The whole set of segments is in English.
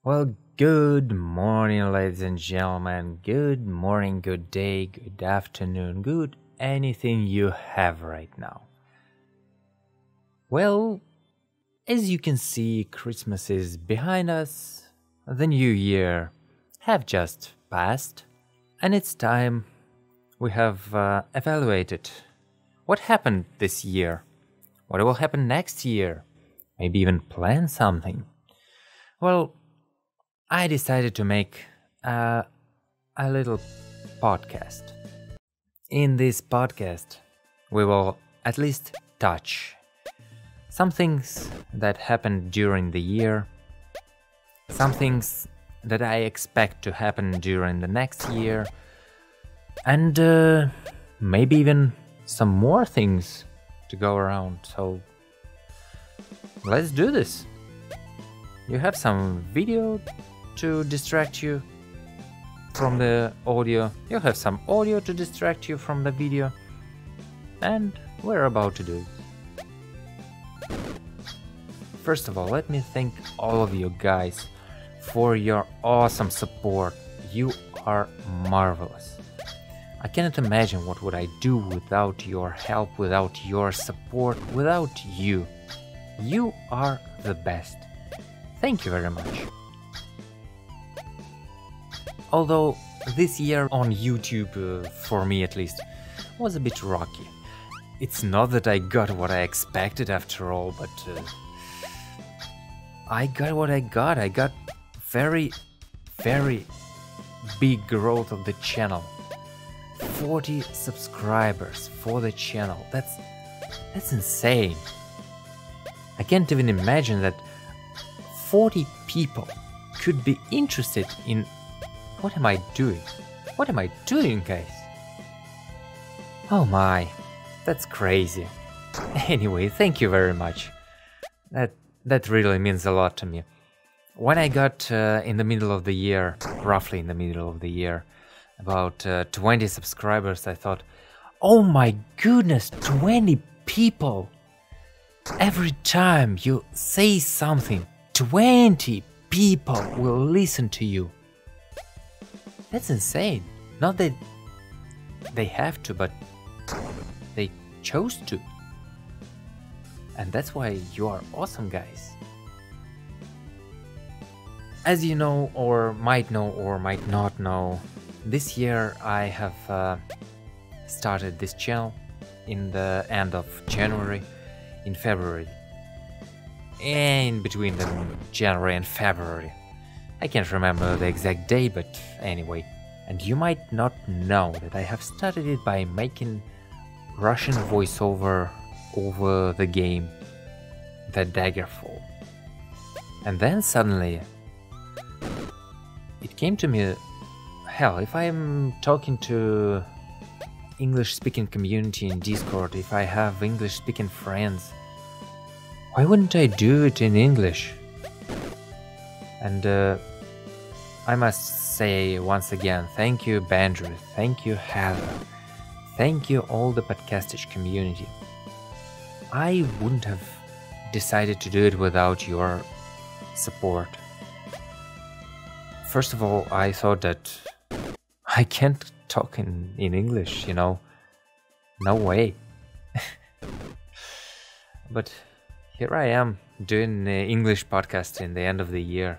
Well, good morning, ladies and gentlemen. Good morning, good day, good afternoon, good anything you have right now. Well, as you can see, Christmas is behind us, the new year have just passed, and it's time we have evaluated what happened this year, what will happen next year, maybe even plan something. Well, I decided to make a little podcast. In this podcast, we will at least touch some things that happened during the year, some things that I expect to happen during the next year, and maybe even some more things to go around. So let's do this. You have some video to distract you from the audio, you have some audio to distract you from the video, and we're about to do it. First of all, let me thank all of you guys for your awesome support. You are marvelous. I cannot imagine what would I do without your help, without your support, without you. You are the best. Thank you very much. Although this year on YouTube, for me at least, was a bit rocky. It's not that I got what I expected after all, but I got what I got. I got very big growth of the channel. 40 subscribers for the channel. That's insane. I can't even imagine that 40 people could be interested in what am I doing? What am I doing, guys? Oh my, that's crazy. Anyway, thank you very much. That really means a lot to me. When I got in the middle of the year, roughly in the middle of the year, about 20 subscribers, I thought, oh my goodness, 20 people! Every time you say something, 20 people will listen to you. That's insane. Not that they have to, but they chose to. And that's why you are awesome, guys. As you know, or might not know, this year I have started this channel in the end of January, in February. In between the January and February. I can't remember the exact day, but anyway. And you might not know that I have started it by making Russian voiceover over the game, the Daggerfall. And then suddenly it came to me, hell, if I'm talking to English-speaking community in Discord, if I have English-speaking friends, why wouldn't I do it in English? And I must say once again, thank you Bandru, thank you Heather, thank you all the podcastage community. I wouldn't have decided to do it without your support. First of all, I thought that I can't talk in English, you know, no way. But here I am doing an English podcast in the end of the year.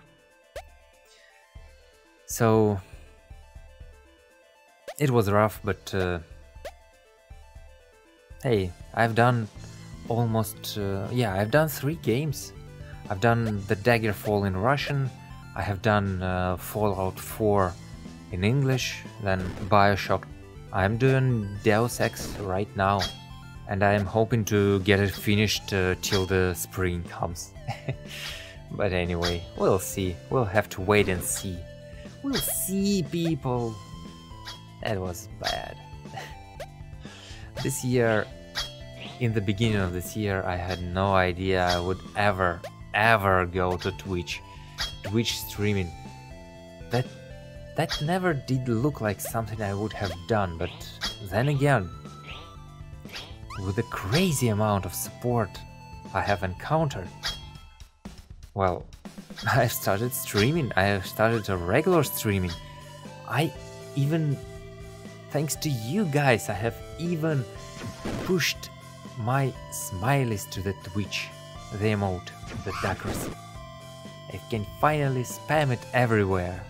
So it was rough, but hey, I've done almost, I've done 3 games. I've done the Daggerfall in Russian, I have done Fallout 4 in English, then Bioshock. I'm doing Deus Ex right now, and I'm hoping to get it finished till the spring comes. But anyway, we'll see. We'll have to wait and see. We'll see, people. That was bad. This year, in the beginning of this year, I had no idea I would ever go to Twitch streaming. That never did look like something I would have done, but then again, with the crazy amount of support I have encountered, well, I've started streaming. I have started a regular streaming. I even, thanks to you guys, I have even pushed my smileys to the Twitch, the emote, the Duckracy. I can finally spam it everywhere.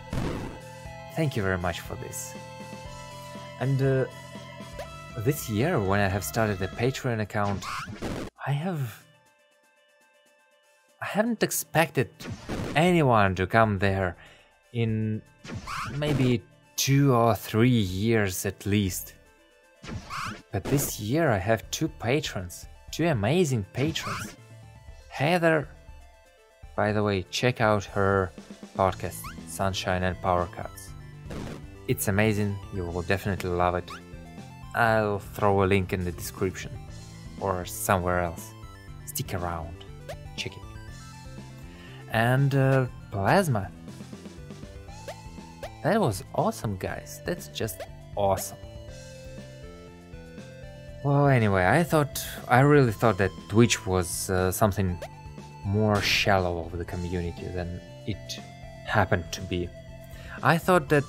Thank you very much for this. And this year, when I have started a Patreon account, I haven't expected anyone to come there in maybe 2 or 3 years at least. But this year I have 2 patrons, 2 amazing patrons. Heather, by the way, check out her podcast, Sunshine and Power Cuts. It's amazing, you will definitely love it. I'll throw a link in the description or somewhere else. Stick around, check it. And Plasma. That was awesome, guys. That's just awesome. Well, anyway, I really thought that Twitch was something more shallow of the community than it happened to be. I thought that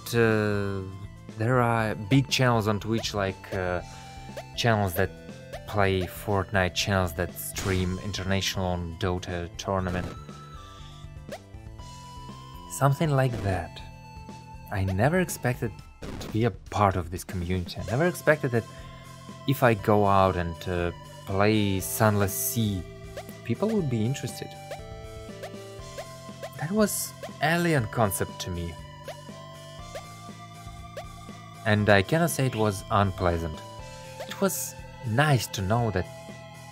there are big channels on Twitch, like channels that play Fortnite, channels that stream international Dota tournament. Something like that. I never expected to be a part of this community. I never expected that if I go out and play Sunless Sea, people would be interested. That was alien concept to me. And I cannot say it was unpleasant. It was nice to know that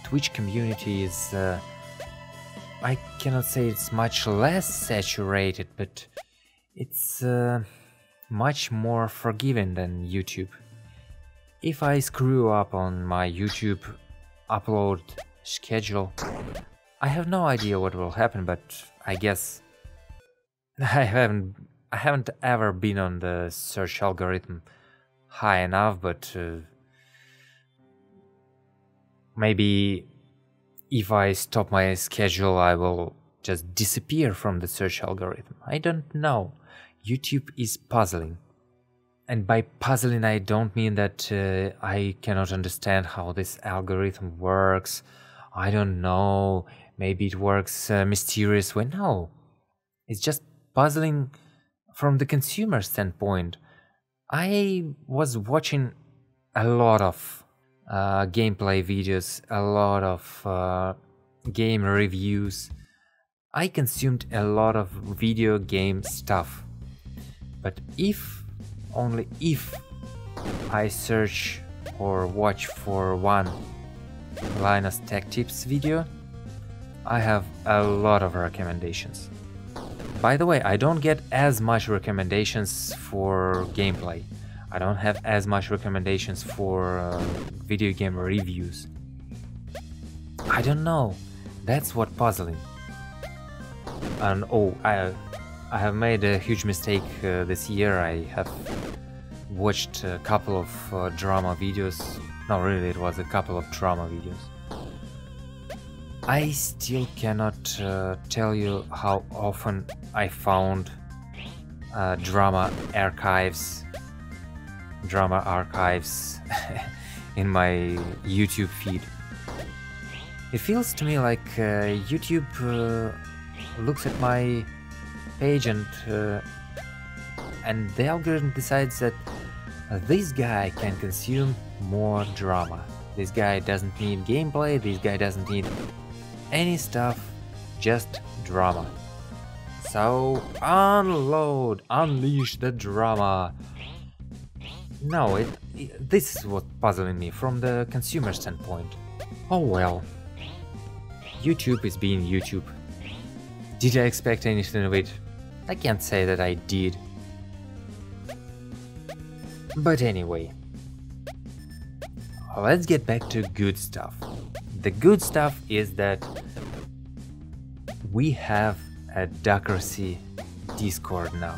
Twitch community is, I cannot say it's much less saturated, but it's much more forgiving than YouTube. If I screw up on my YouTube upload schedule, I have no idea what will happen, but I guess I haven't ever been on the search algorithm high enough, but maybe if I stop my schedule I will just disappear from the search algorithm. I don't know. YouTube is puzzling. And by puzzling I don't mean that I cannot understand how this algorithm works. I don't know, maybe it works mysterious way. No, it's just puzzling from the consumer standpoint. I was watching a lot of gameplay videos, a lot of game reviews. I consumed a lot of video game stuff. But only if I search or watch for one Linus Tech Tips video, I have a lot of recommendations. By the way, I don't get as much recommendations for gameplay. I don't have as much recommendations for video game reviews. I don't know. That's what puzzling. And oh, I have made a huge mistake this year. I have watched a couple of drama videos. No, really, it was a couple of drama videos. I still cannot tell you how often I found drama archives in my YouTube feed. It feels to me like YouTube looks at my page and the algorithm decides that this guy can consume more drama. This guy doesn't need gameplay, this guy doesn't need any stuff, just drama. So unleash the drama. No, this is what puzzling me from the consumer standpoint. Oh well. YouTube is being YouTube. Did I expect anything of it? I can't say that I did. But anyway, let's get back to good stuff. The good stuff is that we have a Duckracy Discord now.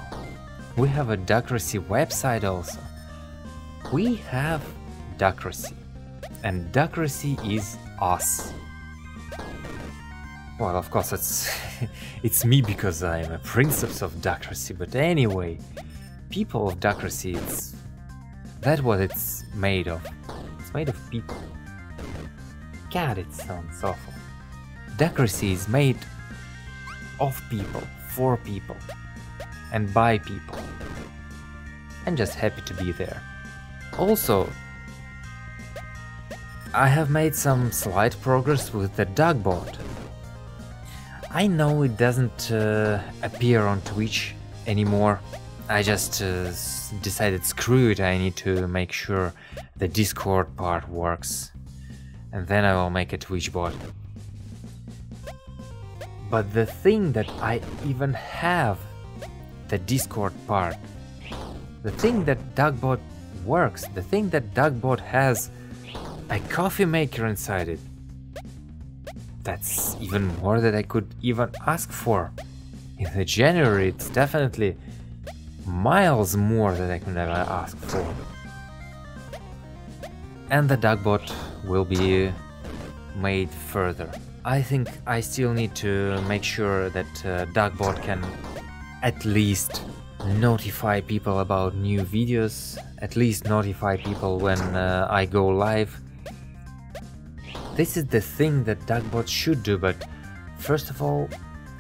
We have a Duckracy website also. We have Duckracy, and Duckracy is us. Well, of course, it's it's me because I'm a princess of Duckracy, but anyway, people of Duckracy, that's what it's made of. It's made of people. God, it sounds awful. Duckracy is made of people, for people, and by people. I'm just happy to be there. Also, I have made some slight progress with the Duckbot. I know it doesn't appear on Twitch anymore. I just decided screw it, I need to make sure the Discord part works. And then I will make a Twitch bot. But the thing that I even have the Discord part, the thing that Duckbot works, the thing that Duckbot has a coffee maker inside it, that's even more than I could even ask for. In the January, it's definitely miles more than I could ever ask for. And the Duckbot will be made further. I think I still need to make sure that Duckbot can at least notify people about new videos, at least notify people when I go live. This is the thing that Duckbot should do, but first of all,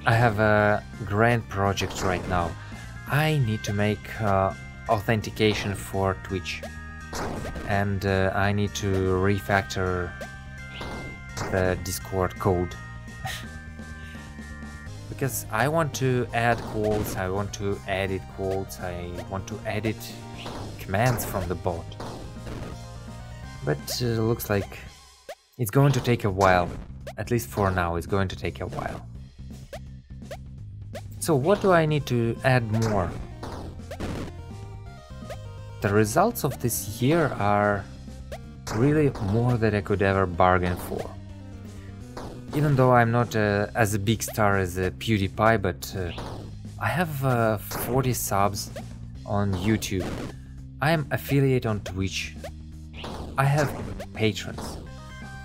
I have a grand project right now. I need to make authentication for Twitch, and I need to refactor the Discord code. Because I want to add quotes, I want to edit quotes, I want to edit commands from the bot. But looks like it's going to take a while. At least for now, it's going to take a while. So what do I need to add more? The results of this year are really more than I could ever bargain for. Even though I'm not as a big star as PewDiePie, but I have 40 subs on YouTube. I am affiliate on Twitch. I have patrons.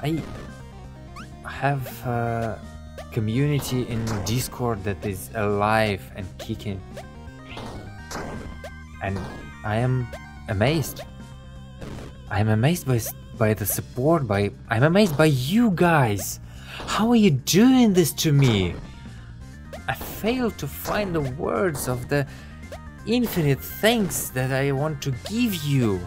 I have a community in Discord that is alive and kicking. And I am amazed. I am amazed by the support, I'm amazed by you guys. How are you doing this to me? I fail to find the words of the infinite thanks that I want to give you.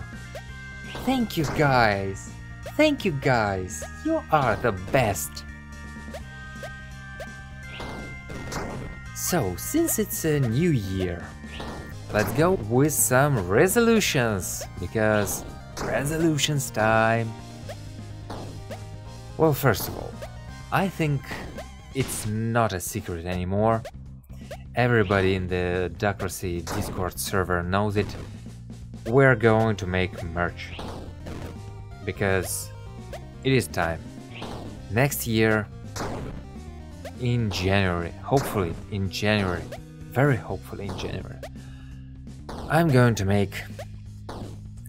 Thank you guys. Thank you guys. You are the best. So, since it's a new year, let's go with some resolutions, because resolutions time. Well, first of all, I think it's not a secret anymore. Everybody in the Duckracy Discord server knows it. We're going to make merch. Because it is time. Next year, in January, hopefully in January, very hopefully in January, I'm going to make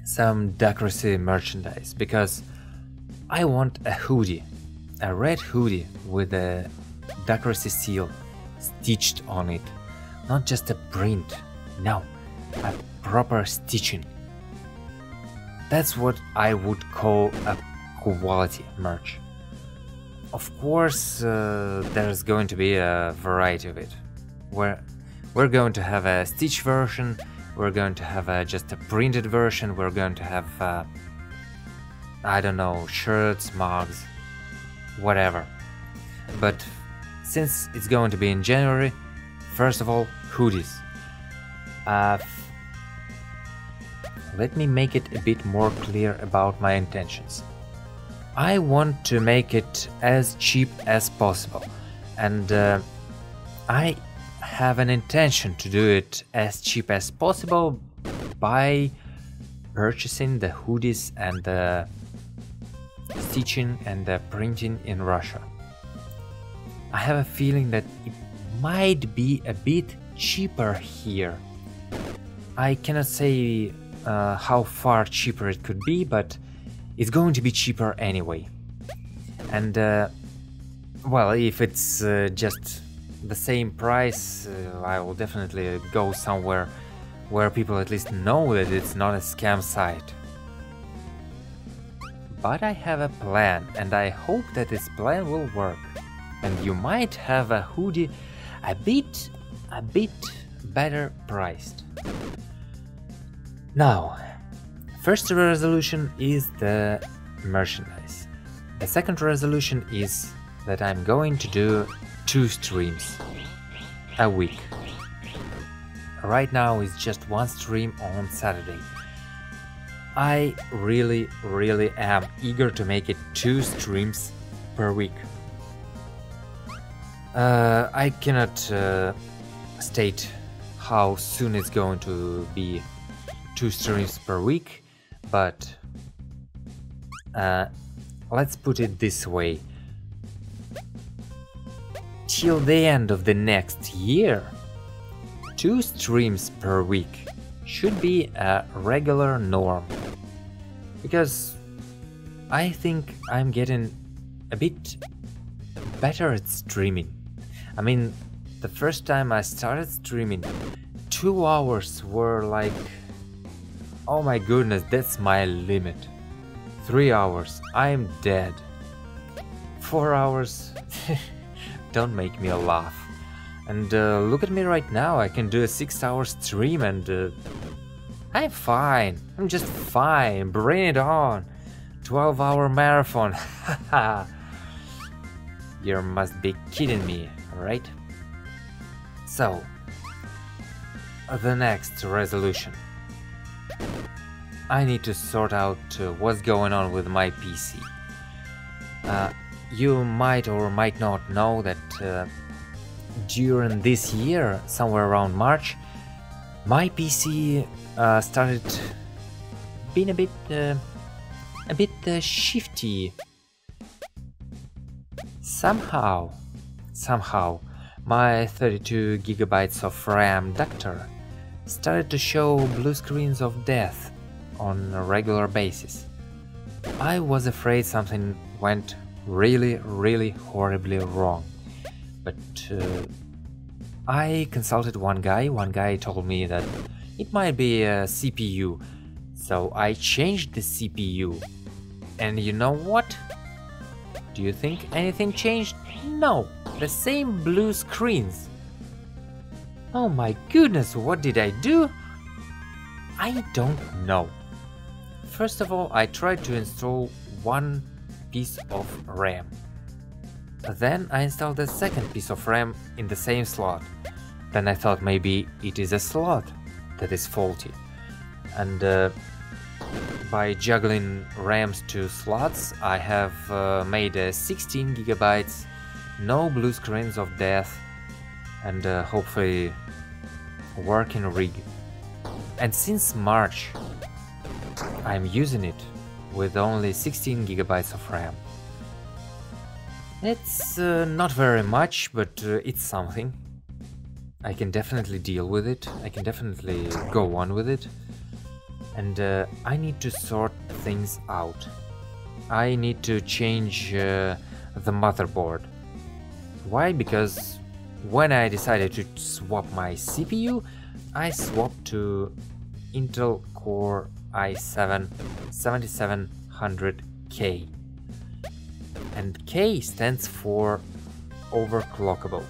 some Duckracy merchandise, because I want a hoodie, a red hoodie with a Duckracy seal stitched on it, not just a print, no, a proper stitching. That's what I would call a quality merch. Of course, there's going to be a variety of it. We're going to have a stitch version, we're going to have just a printed version, we're going to have, I don't know, shirts, mugs, whatever. But since it's going to be in January, first of all, hoodies. Let me make it a bit more clear about my intentions. I want to make it as cheap as possible, and I have an intention to do it as cheap as possible by purchasing the hoodies and the stitching and the printing in Russia. I have a feeling that it might be a bit cheaper here. I cannot say how far cheaper it could be, but it's going to be cheaper anyway. And Well, if it's just the same price, I will definitely go somewhere where people at least know that it's not a scam site. But I have a plan, and I hope that this plan will work. And you might have a hoodie a bit better priced. Now, first resolution is the merchandise. The second resolution is that I'm going to do 2 streams a week. Right now it's just 1 stream on Saturday. I really am eager to make it 2 streams per week. I cannot state how soon it's going to be 2 streams per week, but let's put it this way. Till the end of the next year, 2 streams per week should be a regular norm. Because I think I'm getting a bit better at streaming. I mean, the first time I started streaming, 2 hours were like, oh my goodness, that's my limit. 3 hours, I'm dead. 4 hours, don't make me laugh. And look at me right now, I can do a 6-hour stream and I'm fine. I'm just fine, bring it on. 12-hour marathon, haha. You must be kidding me, right? So, the next resolution. I need to sort out what's going on with my PC. You might or might not know that during this year, somewhere around March, my PC started being a bit shifty. Somehow, my 32 gigabytes of RAM Duckracy started to show blue screens of death on a regular basis. I was afraid something went really horribly wrong, but I consulted one guy told me that it might be a CPU, so I changed the CPU, and you know what? Do you think anything changed? No, the same blue screens. Oh my goodness, what did I do? I don't know. First of all, I tried to install one piece of RAM. Then I installed a second piece of RAM in the same slot. Then I thought maybe it is a slot that is faulty. And by juggling RAMs to slots, I have made a 16 gigabytes, no blue screens of death, and hopefully working rig. And since March, I'm using it with only 16 gigabytes of RAM. It's not very much, but it's something. I can definitely deal with it, I can definitely go on with it. And I need to sort things out. I need to change the motherboard. Why? Because when I decided to swap my CPU, I swapped to Intel Core i7 7700K. And K stands for overclockable.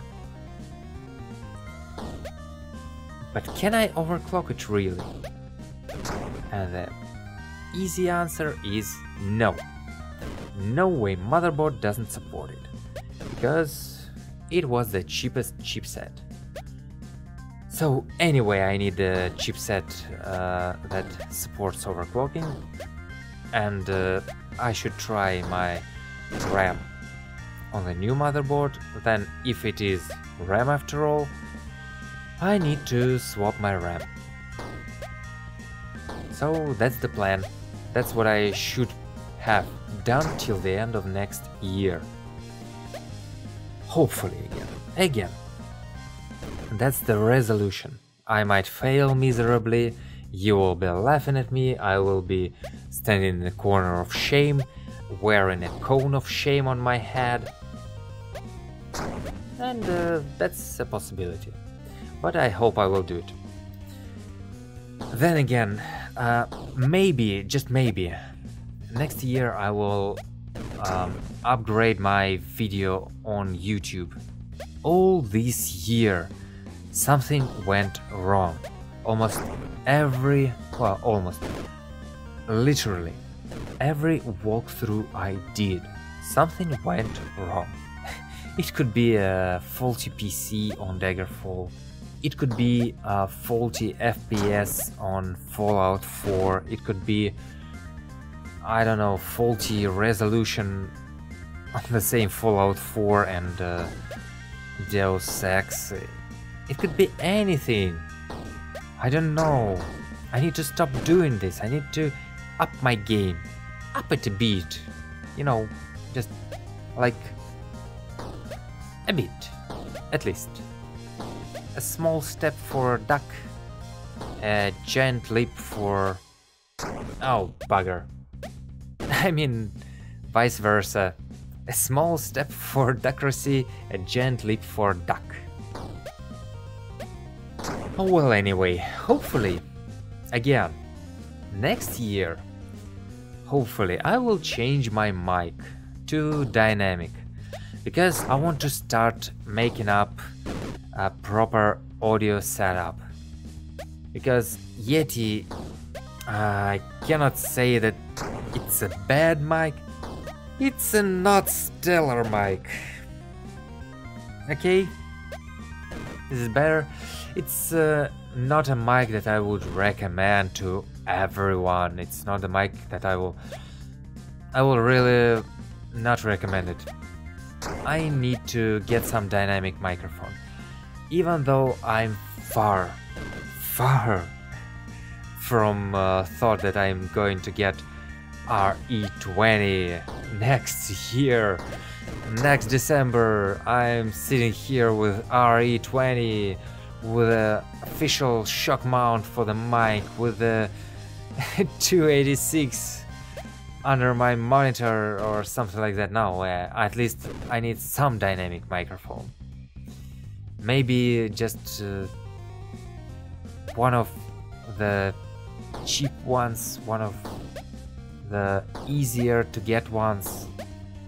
But can I overclock it really? And the easy answer is no. No way, motherboard doesn't support it, because it was the cheapest chipset. So anyway, I need a chipset that supports overclocking, and I should try my RAM on the new motherboard. Then if it is RAM after all, I need to swap my RAM. So that's the plan. That's what I should have done till the end of next year. Hopefully again. That's the resolution. I might fail miserably, you will be laughing at me, I will be standing in a corner of shame, wearing a cone of shame on my head. and that's a possibility. But I hope I will do it. Then again, maybe, just maybe, next year I will upgrade my video on YouTube. All this year, something went wrong. Almost literally, every walkthrough I did, something went wrong. It could be a faulty PC on Daggerfall. It could be a faulty FPS on Fallout 4. It could be, I don't know, faulty resolution on the same Fallout 4 and Deus Ex. It could be anything. I don't know. I need to stop doing this. I need to up my game. Up it a bit. You know, just like a bit, at least. A small step for duck, a giant leap for... oh, bugger. I mean, vice versa. A small step for Duckracy, a giant leap for duck. Oh well, anyway, hopefully, again, next year, hopefully I will change my mic to dynamic, because I want to start making up a proper audio setup. Because Yeti, I cannot say that it's a bad mic, it's a not stellar mic. Okay, this is better. It's not a mic that I would recommend to everyone. It's not a mic that I will really not recommend it. I need to get some dynamic microphone. Even though I'm far from thought that I'm going to get RE20 next year. Next December, I'm sitting here with RE20, with an official shock mount for the mic, with a 286 under my monitor or something like that. No, at least I need some dynamic microphone. Maybe just one of the cheap ones, one of the easier to get ones.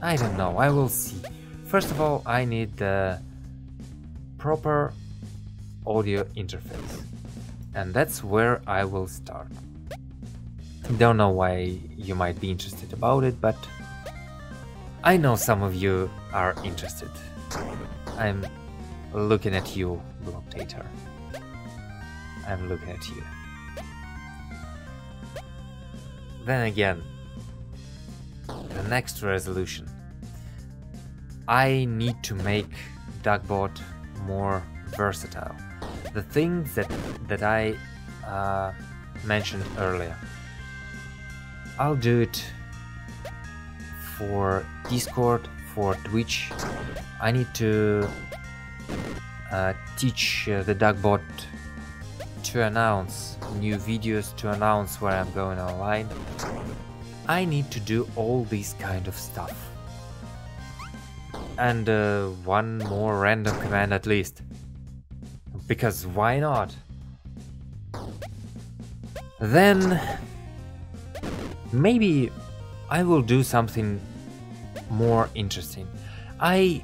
I don't know, I will see. First of all, I need the proper audio interface, and that's where I will start. Don't know why you might be interested about it, but I know some of you are interested. I'm looking at you, Blocktator. I'm looking at you. Then again, the next resolution. I need to make Duckbot more versatile. The things that I mentioned earlier, I'll do it for Discord, for Twitch. I need to teach the Duckbot to announce new videos, to announce where I'm going online. I need to do all this kind of stuff. And one more random command at least. Because why not? Then maybe I will do something more interesting. I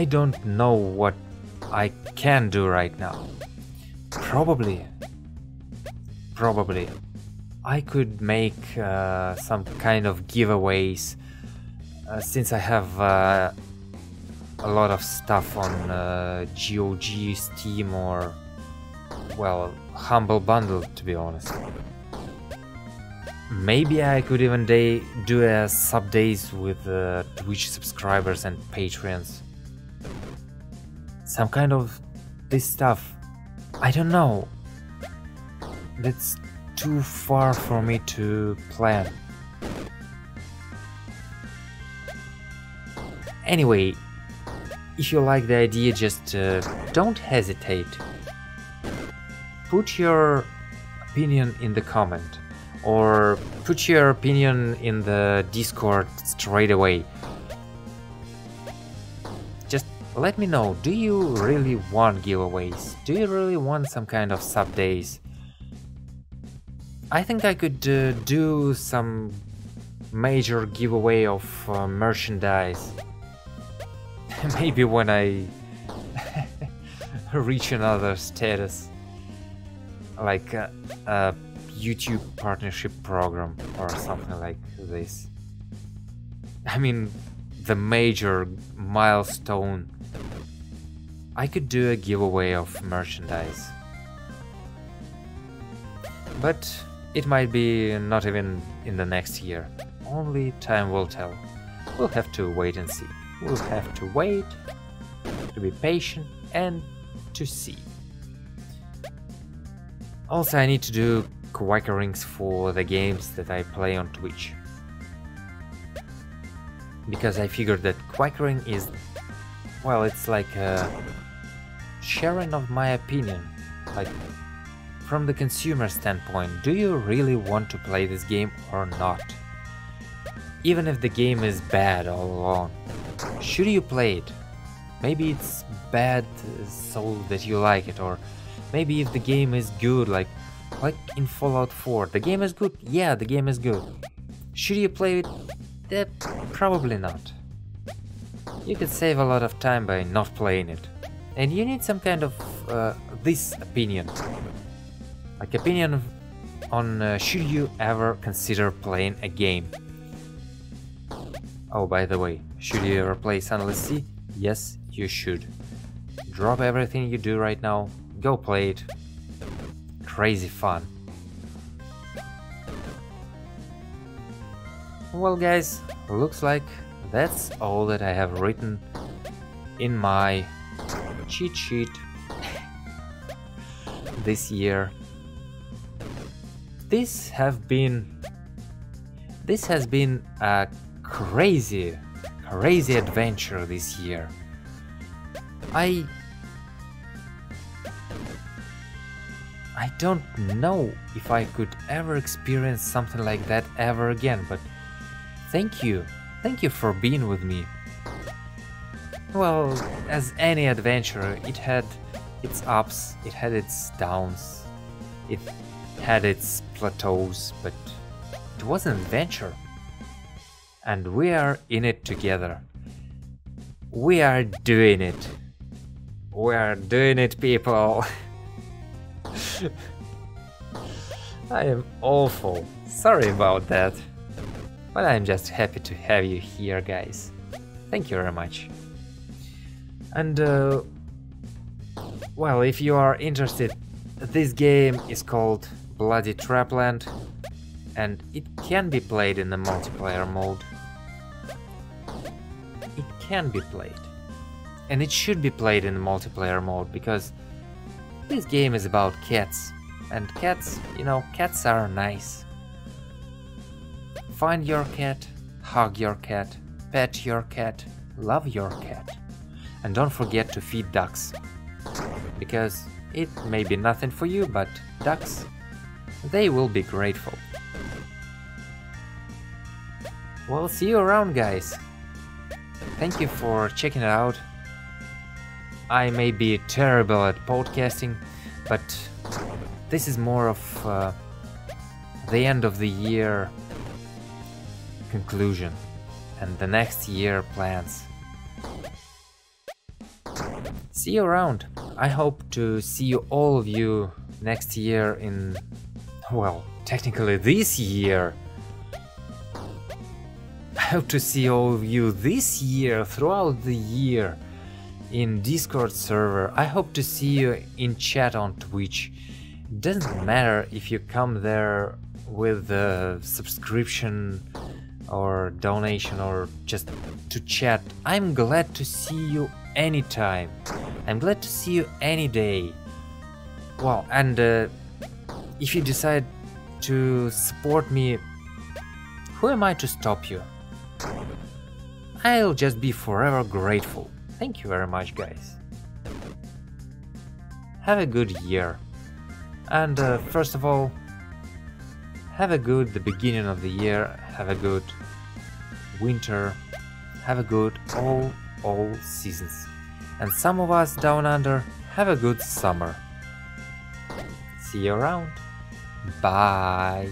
don't know what I can do right now. Probably I could make some kind of giveaways, since I have a lot of stuff on GOG, Steam, or, well, Humble Bundle, to be honest. Maybe I could even do a sub days with Twitch subscribers and Patreons. Some kind of this stuff. I don't know. That's too far for me to plan. Anyway, if you like the idea, just don't hesitate. Put your opinion in the comment, or put your opinion in the Discord straight away. Just let me know, do you really want giveaways? Do you really want some kind of sub days? I think I could do some major giveaway of merchandise. Maybe when I reach another status, like a YouTube partnership program or something like this. I mean, the major milestone. I could do a giveaway of merchandise. But it might be not even in the next year. Only time will tell. We'll have to wait and see. We'll have to wait, to be patient, and to see. Also, I need to do quackerings for the games that I play on Twitch. Because I figured that quackering is, well, it's like a sharing of my opinion. Like, from the consumer standpoint, do you really want to play this game or not? Even if the game is bad all along, should you play it? Maybe it's bad so that you like it, or maybe if the game is good, like in Fallout 4, the game is good, yeah, the game is good. Should you play it? Probably not. You could save a lot of time by not playing it. And you need some kind of this opinion. Like opinion on should you ever consider playing a game. Oh, by the way, should you ever play Sunless Sea? Yes, you should. Drop everything you do right now, go play it. Crazy fun. Well guys, looks like that's all that I have written in my cheat sheet this year. This has been a crazy adventure this year. I don't know if I could ever experience something like that ever again, but thank you for being with me. Well, as any adventure, it had its ups, it had its downs, it had its plateaus, but it was an adventure. And we are in it together. We are doing it. We are doing it, people. I am awful. Sorry about that. But I'm just happy to have you here, guys. Thank you very much. And, well, if you are interested, this game is called Bloody Trapland, and it can be played in the multiplayer mode. It can be played. And it should be played in the multiplayer mode, because this game is about cats. And cats, you know, cats are nice. Find your cat, hug your cat, pet your cat, love your cat. And don't forget to feed ducks. Because it may be nothing for you, but ducks, they will be grateful. Well, see you around, guys. Thank you for checking it out. I may be terrible at podcasting, but this is more of the end of the year conclusion and the next year plans. See you around. I hope to see you, all of you, next year in, well, technically this year. I hope to see all of you this year, throughout the year, in Discord server. I hope to see you in chat on Twitch. It doesn't matter if you come there with a subscription or donation or just to chat. I'm glad to see you anytime. I'm glad to see you any day. Well, and if you decide to support me, who am I to stop you? I'll just be forever grateful. Thank you very much, guys. Have a good year. And first of all, have a good the beginning of the year, have a good winter, have a good all seasons. And some of us down under have a good summer. See you around. Bye.